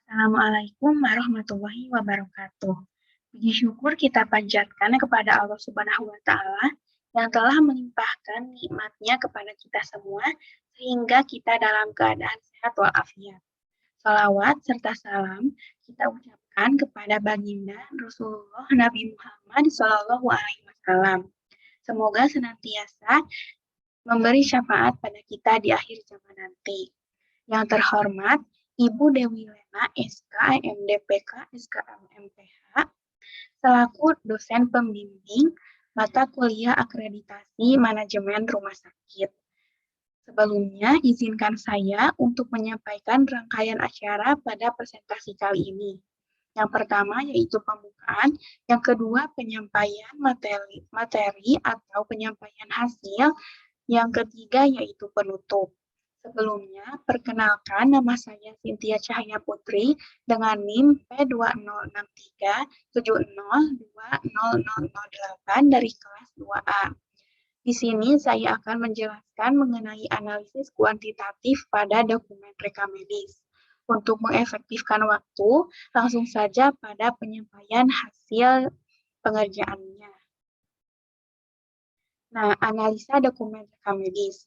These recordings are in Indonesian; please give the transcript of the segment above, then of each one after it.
Assalamualaikum warahmatullahi wabarakatuh. Puji syukur kita panjatkan kepada Allah Subhanahu wa Ta'ala yang telah melimpahkan nikmat-Nya kepada kita semua sehingga kita dalam keadaan sehat walafiat. Salawat serta salam kita ucapkan kepada baginda Rasulullah Nabi Muhammad Shallallahu Alaihi Wasallam. Semoga senantiasa memberi syafaat pada kita di akhir zaman nanti. Yang terhormat Ibu Dewi Lena, SK, MDPK, SKM, MPH, selaku dosen pembimbing mata kuliah akreditasi manajemen rumah sakit. Sebelumnya, izinkan saya untuk menyampaikan rangkaian acara pada presentasi kali ini. Yang pertama yaitu pembukaan, yang kedua penyampaian materi atau penyampaian hasil, yang ketiga yaitu penutup. Sebelumnya, perkenalkan nama saya Cynthia Cahaya Putri dengan NIM P2013702008 dari kelas 2A. Di sini saya akan menjelaskan mengenai analisis kuantitatif pada dokumen rekam medis. Untuk mengefektifkan waktu, langsung saja pada penyampaian hasil pengerjaannya. Nah, analisa dokumen rekam medis.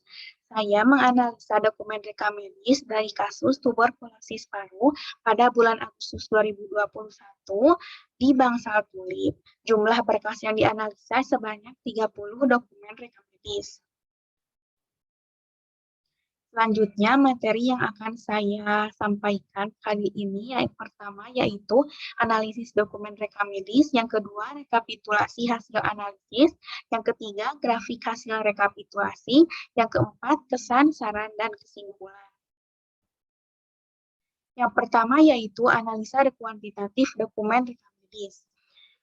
Saya menganalisa dokumen rekam medis dari kasus tuberkulosis paru pada bulan Agustus 2021 di Bangsal Tulip. Jumlah berkas yang dianalisa sebanyak 30 dokumen rekam medis. Selanjutnya, materi yang akan saya sampaikan kali ini yang pertama yaitu analisis dokumen rekam medis, yang kedua rekapitulasi hasil analisis, yang ketiga grafik hasil rekapitulasi, yang keempat pesan, saran, dan kesimpulan. Yang pertama yaitu analisa kuantitatif dokumen rekam medis.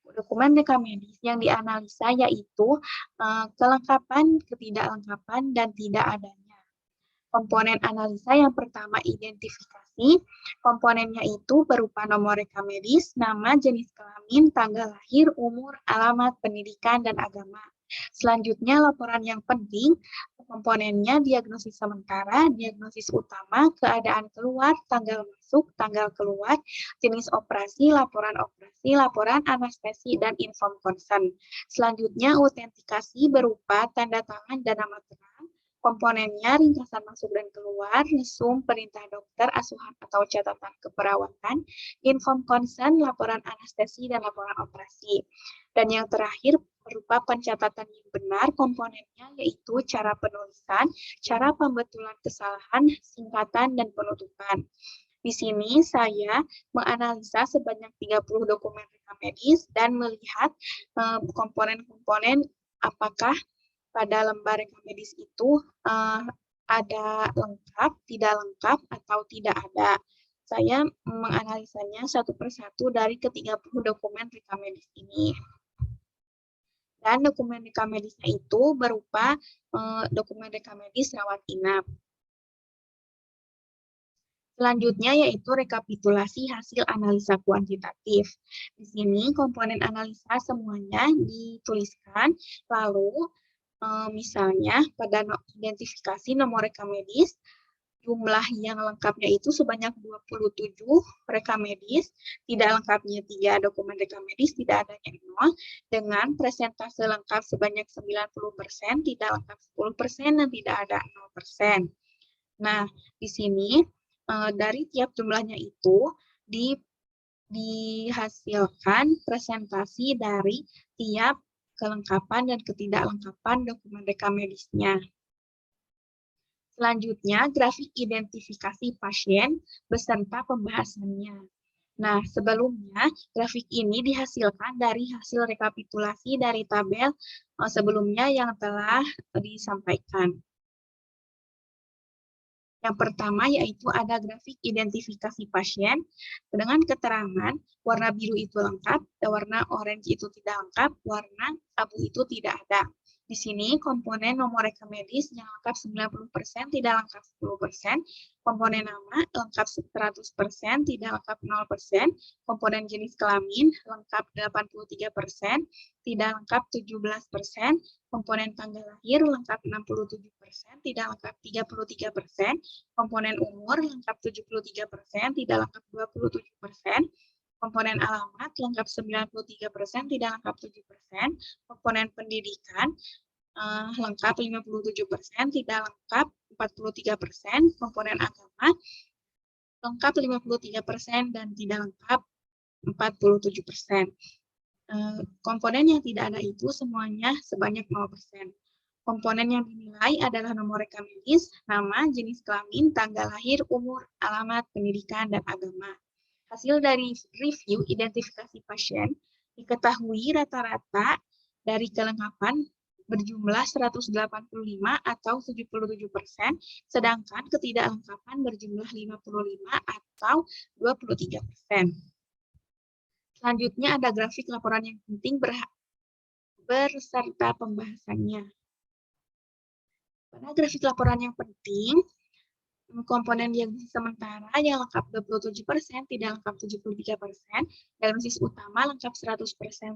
Dokumen rekam medis yang dianalisa yaitu kelengkapan, ketidaklengkapan, dan tidak adanya. Komponen analisa yang pertama identifikasi. Komponennya itu berupa nomor rekam medis, nama, jenis kelamin, tanggal lahir, umur, alamat, pendidikan, dan agama. Selanjutnya laporan yang penting. Komponennya diagnosis sementara, diagnosis utama, keadaan keluar, tanggal masuk, tanggal keluar, jenis operasi, laporan anestesi, dan inform consent. Selanjutnya autentikasi berupa tanda tangan dan nama terang. Komponennya ringkasan masuk dan keluar, resum, perintah dokter, asuhan atau catatan keperawatan, inform consent, laporan anestesi, dan laporan operasi. Dan yang terakhir berupa pencatatan yang benar, komponennya yaitu cara penulisan, cara pembetulan kesalahan, singkatan, dan penutupan. Di sini saya menganalisa sebanyak 30 dokumen rekam medis dan melihat komponen-komponen apakah pada lembar rekam medis itu ada lengkap, tidak lengkap, atau tidak ada. Saya menganalisanya satu persatu dari ke-30 dokumen rekam medis ini. Dan dokumen rekam medisnya itu berupa dokumen rekam medis rawat inap. Selanjutnya yaitu rekapitulasi hasil analisa kuantitatif. Di sini komponen analisa semuanya dituliskan, lalu misalnya pada identifikasi nomor rekam medis, jumlah yang lengkapnya itu sebanyak 27 rekam medis, tidak lengkapnya 3 dokumen rekam medis, tidak adanya 0, dengan presentase lengkap sebanyak 90%, tidak lengkap 10%, dan tidak ada 0%. Nah, di sini dari tiap jumlahnya itu dihasilkan presentasi dari tiap kelengkapan dan ketidaklengkapan dokumen rekam medisnya. Selanjutnya, grafik identifikasi pasien beserta pembahasannya. Nah, sebelumnya, grafik ini dihasilkan dari hasil rekapitulasi dari tabel sebelumnya yang telah disampaikan. Yang pertama yaitu ada grafik identifikasi pasien dengan keterangan warna biru itu lengkap, warna orange itu tidak lengkap, warna abu itu tidak ada. Di sini komponen nomor reka medis yang lengkap 90% tidak lengkap 10%, komponen nama lengkap 100% tidak lengkap 0%, komponen jenis kelamin lengkap 83%, tidak lengkap 17%, komponen tanggal lahir lengkap 67%, tidak lengkap 33%, komponen umur lengkap 73%, tidak lengkap 27%, komponen alamat lengkap 93%, tidak lengkap 7%, komponen pendidikan lengkap 57%, tidak lengkap 43%, komponen agama lengkap 53% dan tidak lengkap 47%. Komponen yang tidak ada itu semuanya sebanyak 0%. Komponen yang dinilai adalah nomor reka medis, nama, jenis kelamin, tanggal lahir, umur, alamat, pendidikan, dan agama. Hasil dari review identifikasi pasien diketahui rata-rata dari kelengkapan berjumlah 185 atau 77%, sedangkan ketidaklengkapan berjumlah 55 atau 23%. Selanjutnya ada grafik laporan yang penting berserta pembahasannya. Pada grafik laporan yang penting, komponen diagnosis sementara yang lengkap 27%, tidak lengkap 73%, diagnosis utama lengkap 100%,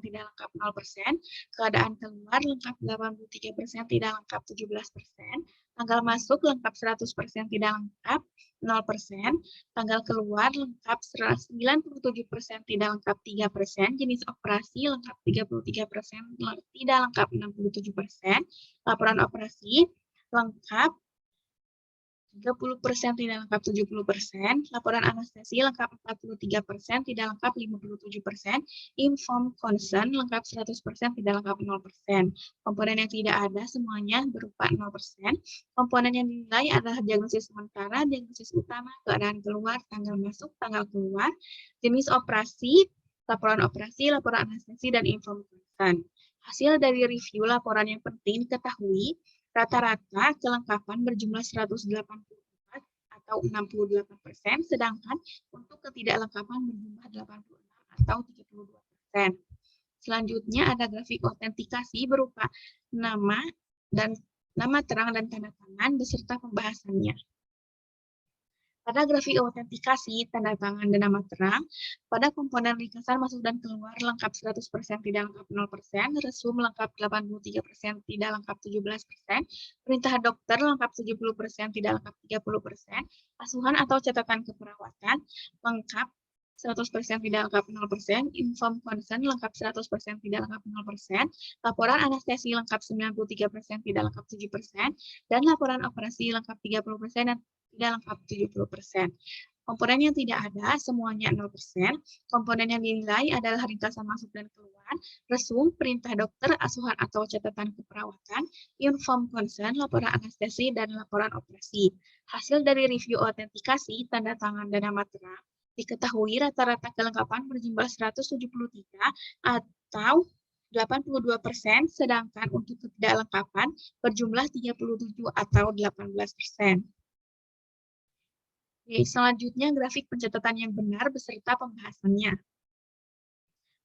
tidak lengkap 0%, keadaan keluar lengkap 83%, tidak lengkap 17%, tanggal masuk lengkap 100%, tidak lengkap 0%, tanggal keluar lengkap 97%, tidak lengkap 3%, jenis operasi lengkap 33%, tidak lengkap 67%, laporan operasi lengkap 30% tidak lengkap 70%, laporan anestesi lengkap 43%, tidak lengkap 57%, inform concern lengkap 100%, tidak lengkap 0%. Komponen yang tidak ada semuanya berupa 0%. Komponen yang dinilai adalah diagnosis sementara, diagnosis utama, keadaan keluar, tanggal masuk, tanggal keluar, jenis operasi, laporan anestesi, dan inform concern. Hasil dari review laporan yang penting diketahui rata-rata kelengkapan berjumlah 184 atau 68%, sedangkan untuk ketidaklengkapan berjumlah 86 atau 32%. Selanjutnya ada grafik autentikasi berupa nama terang dan tanda tangan beserta pembahasannya. Pada grafik autentikasi, tanda tangan dan nama terang, pada komponen ringkasan masuk dan keluar lengkap 100%, tidak lengkap 0%, resum lengkap 83%, tidak lengkap 17%, perintah dokter lengkap 70%, tidak lengkap 30%, asuhan atau catatan keperawatan lengkap 100%, tidak lengkap 0%, inform concern lengkap 100%, tidak lengkap 0%, laporan anestesi lengkap 93%, tidak lengkap 7%, dan laporan operasi lengkap 30% dan tidak lengkap 70%. Komponen yang tidak ada semuanya 0%. Komponen yang dinilai adalah ringkasan masuk dan keluar, resum, perintah dokter, asuhan atau catatan keperawatan, inform concern, laporan anestesi, dan laporan operasi. Hasil dari review autentikasi, tanda tangan dan nama terang, diketahui rata-rata kelengkapan berjumlah 173 atau 82%, sedangkan untuk ketidaklengkapan berjumlah 37 atau 18%. Oke, selanjutnya grafik pencatatan yang benar beserta pembahasannya.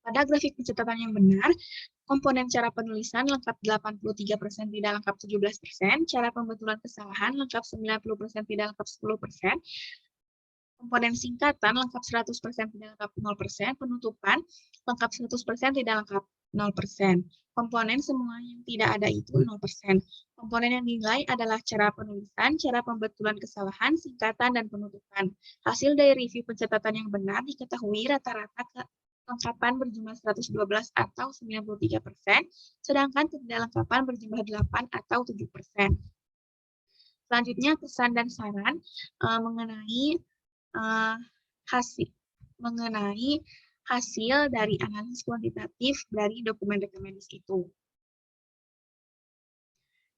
Pada grafik pencatatan yang benar, komponen cara penulisan lengkap 83%, tidak lengkap 17%, cara pembetulan kesalahan lengkap 90%, tidak lengkap 10%, komponen singkatan lengkap 100%, tidak lengkap 0%, penutupan lengkap 100%, tidak lengkap 0%. Komponen semua yang tidak ada itu 0%. Komponen yang dinilai adalah cara penulisan, cara pembetulan kesalahan, singkatan, dan penutupan. Hasil dari review pencatatan yang benar diketahui rata-rata kelengkapan berjumlah 112 atau 93%, sedangkan ketidaklengkapan berjumlah 8 atau 7%. Selanjutnya pesan dan saran mengenai hasil dari analisis kuantitatif dari dokumen reka medis itu.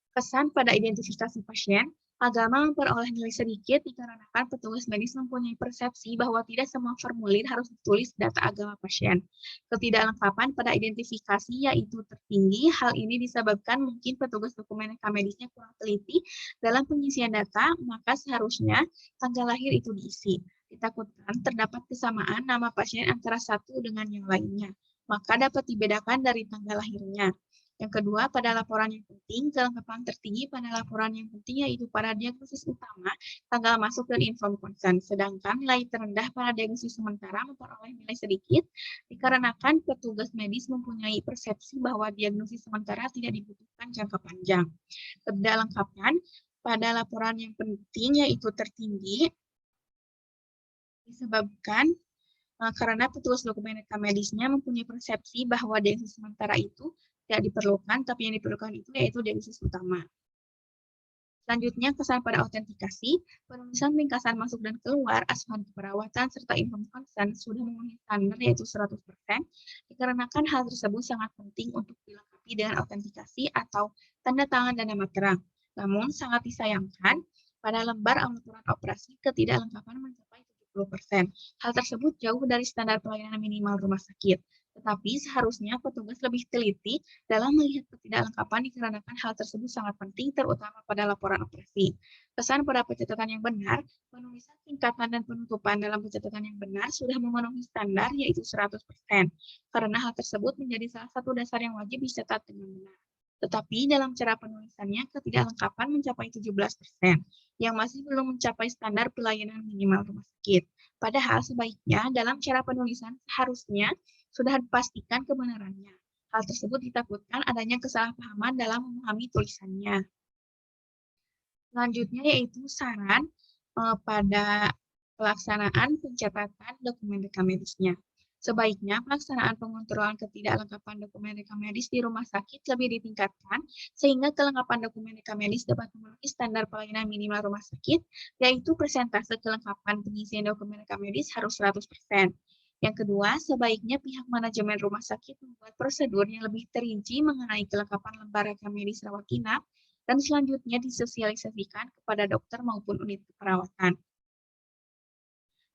Kesan pada identifikasi pasien, agama memperoleh nilai sedikit dikarenakan petugas medis mempunyai persepsi bahwa tidak semua formulir harus ditulis data agama pasien. Ketidaklengkapan pada identifikasi yaitu tertinggi, hal ini disebabkan mungkin petugas dokumen reka medisnya kurang teliti dalam pengisian data, maka seharusnya tanggal lahir itu diisi. Ditakutkan terdapat kesamaan nama pasien antara satu dengan yang lainnya, maka dapat dibedakan dari tanggal lahirnya. Yang kedua, pada laporan yang penting, kelengkapan tertinggi pada laporan yang penting yaitu pada diagnosis utama, tanggal masuk dan inform consent. Sedangkan nilai terendah pada diagnosis sementara memperoleh nilai sedikit dikarenakan petugas medis mempunyai persepsi bahwa diagnosis sementara tidak dibutuhkan jangka panjang. Ketidaklengkapan pada laporan yang penting yaitu tertinggi disebabkan karena petugas dokumen rekam medisnya mempunyai persepsi bahwa diagnosis sementara itu tidak diperlukan, tapi yang diperlukan itu yaitu diagnosis utama. Selanjutnya, kesan pada autentikasi, penulisan ringkasan masuk dan keluar, asuhan keperawatan, serta inform consent sudah memenuhi standar yaitu 100%, dikarenakan hal tersebut sangat penting untuk dilengkapi dengan autentikasi atau tanda tangan dan nama terang. Namun, sangat disayangkan, pada lembar aturan operasi ketidaklengkapan mencapai 70%. Hal tersebut jauh dari standar pelayanan minimal rumah sakit. Tetapi seharusnya petugas lebih teliti dalam melihat ketidaklengkapan dikarenakan hal tersebut sangat penting, terutama pada laporan operasi. Pesan pada pencatatan yang benar, penulisan tingkatan dan penutupan dalam pencatatan yang benar sudah memenuhi standar yaitu 100%. Karena hal tersebut menjadi salah satu dasar yang wajib dicatat dengan benar. Tetapi dalam cara penulisannya ketidaklengkapan mencapai 17%, yang masih belum mencapai standar pelayanan minimal rumah sakit. Padahal sebaiknya dalam cara penulisan seharusnya sudah dipastikan kebenarannya. Hal tersebut ditakutkan adanya kesalahpahaman dalam memahami tulisannya. Selanjutnya yaitu saran pada pelaksanaan pencatatan dokumen rekam medisnya. Sebaiknya pelaksanaan pengontrolan ketidaklengkapan dokumen rekam medis di rumah sakit lebih ditingkatkan sehingga kelengkapan dokumen rekam medis dapat memenuhi standar pelayanan minimal rumah sakit, yaitu persentase kelengkapan pengisian dokumen rekam medis harus 100%. Yang kedua, sebaiknya pihak manajemen rumah sakit membuat prosedur yang lebih terinci mengenai kelengkapan lembar rekam medis rawat inap dan selanjutnya disosialisasikan kepada dokter maupun unit keperawatan.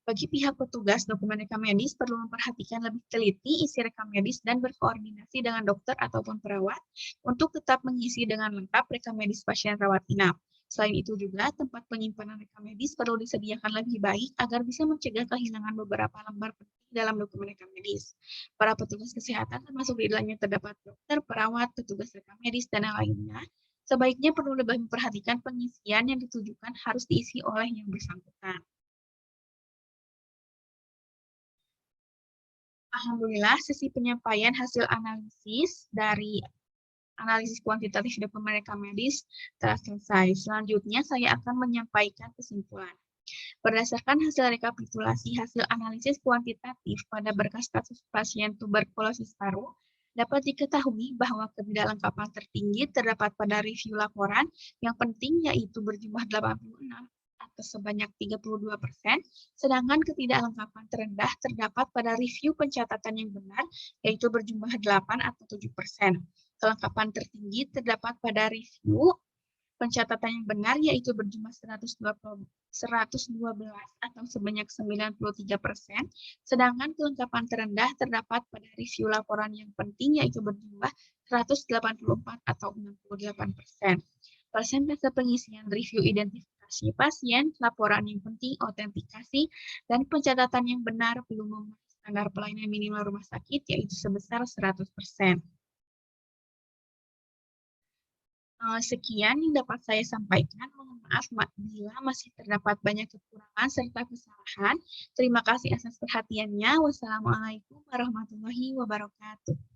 Bagi pihak petugas dokumen rekam medis perlu memperhatikan lebih teliti isi rekam medis dan berkoordinasi dengan dokter ataupun perawat untuk tetap mengisi dengan lengkap rekam medis pasien rawat inap. Selain itu juga, tempat penyimpanan rekam medis perlu disediakan lebih baik agar bisa mencegah kehilangan beberapa lembar penting dalam dokumen rekam medis. Para petugas kesehatan termasuk di dalamnya terdapat dokter, perawat, petugas rekam medis, dan lainnya, sebaiknya perlu lebih memperhatikan pengisian yang ditujukan harus diisi oleh yang bersangkutan. Alhamdulillah, sesi penyampaian hasil analisis dari analisis kuantitatif dokumen rekam medis telah selesai. Selanjutnya, saya akan menyampaikan kesimpulan. Berdasarkan hasil rekapitulasi hasil analisis kuantitatif pada berkas kasus pasien tuberkulosis paru, dapat diketahui bahwa ketidaklengkapan tertinggi terdapat pada review laporan yang penting yaitu berjumlah 86 atau sebanyak 32%, sedangkan ketidaklengkapan terendah terdapat pada review pencatatan yang benar yaitu berjumlah 8 atau 7%. Kelengkapan tertinggi terdapat pada review pencatatan yang benar yaitu berjumlah 112 atau sebanyak 93%, sedangkan kelengkapan terendah terdapat pada review laporan yang penting yaitu berjumlah 184 atau 68%. Persentase pengisian review identifikasi pasien, laporan yang penting, autentikasi, dan pencatatan yang benar belum memenuhi standar pelayanan minimal rumah sakit yaitu sebesar 100%. Sekian yang dapat saya sampaikan. Mohon maaf bila masih terdapat banyak kekurangan serta kesalahan. Terima kasih atas perhatiannya. Wassalamualaikum warahmatullahi wabarakatuh.